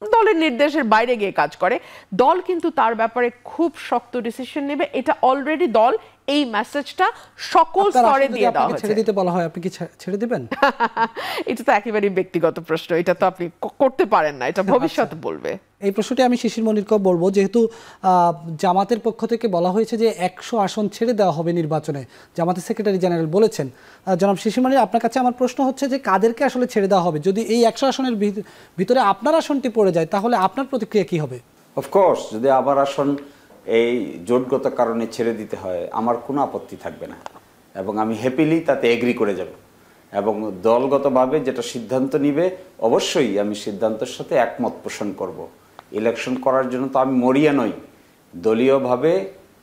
দলের নির্দেশের বাইরে গিয়ে কাজ করে, দল কিন্তু তার ব্যাপারে খুব শক্ত ডিসিশন নেবে। এটা অলরেডি দল এই মেসেজটা সকল স্তরে দিয়ে দেওয়া হয়েছে। ছেড়ে দিতে বলা হয়, আপনি কি ছেড়ে দিবেন? এটা তো একেবারেই ব্যক্তিগত প্রশ্ন, এটা তো আপনি করতে পারেন না, এটা ভবিষ্যৎ বলবে। এই প্রশ্নটি আমি শিশির মনিরকেও বলবো, যেহেতু জামাতের পক্ষ থেকে বলা হয়েছে যে 100 আসন ছেড়ে দেওয়া হবে নির্বাচনে, জামাতের সেক্রেটারি জেনারেল বলেছেন। জনাব শিশির মনির, আপনার কাছে আমার প্রশ্ন হচ্ছে যে কাদেরকে আসলে ছেড়ে দেওয়া হবে? যদি এই 100 আসনের ভিতরে আপনার আসনটি পড়ে যায়, তাহলে আপনার প্রতিক্রিয়া কি হবে? অফকোর্স, যদি আবার আসন এই জোটগত কারণে ছেড়ে দিতে হয়, আমার কোনো আপত্তি থাকবে না এবং আমি হ্যাপিলি তাতে এগ্রি করে যাব। এবং দলগতভাবে যেটা সিদ্ধান্ত নিবে, অবশ্যই আমি সিদ্ধান্তের সাথে একমত পোষণ করব। ইলেকশন করার জন্য তো আমি মরিয়া নই। দলীয়ভাবে,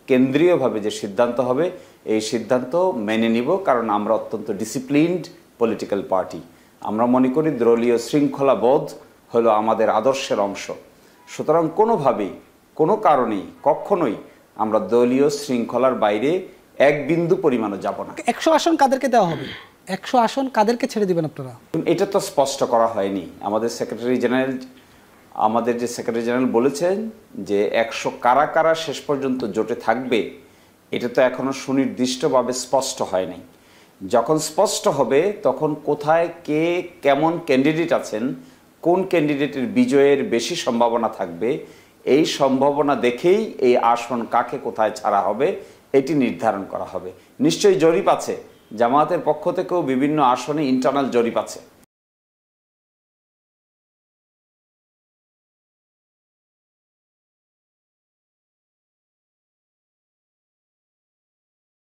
কেন্দ্রীয়ভাবে যে সিদ্ধান্ত হবে, এই সিদ্ধান্ত মেনে নিব, কারণ আমরা অত্যন্ত ডিসিপ্লিনড পলিটিক্যাল পার্টি। আমরা মনে করি দলীয় শৃঙ্খলাবোধ হলো আমাদের আদর্শের অংশ। সুতরাং কোনোভাবেই, কোনো কারণেই, কখনোই আমরা দলীয় শৃঙ্খলার বাইরে এক বিন্দু পরিমাণও যাব না। 100 আসন কাদেরকে দেওয়া হবে? 100 আসন কাদেরকে ছেড়ে দিবেন আপনারা? এটা তো স্পষ্ট করা হয়নি। আমাদের যে সেক্রেটারি জেনারেল বলেছেন যে 100 কারা কারা শেষ পর্যন্ত জোটে থাকবে, এটা তো এখনো সুনির্দিষ্টভাবে স্পষ্ট হয়নি। যখন স্পষ্ট হবে, তখন কোথায় কে কেমন ক্যান্ডিডেট আছেন, কোন ক্যান্ডিডেটের বিজয়ের বেশি সম্ভাবনা থাকবে, এই সম্ভাবনা দেখেই এই আসন কাকে কোথায় ছাড়া হবে এটি নির্ধারণ করা হবে। নিশ্চয়ই জরিপ আছে, জামায়াতের পক্ষ থেকেও বিভিন্ন আসনে ইন্টারনাল জরিপ আছে।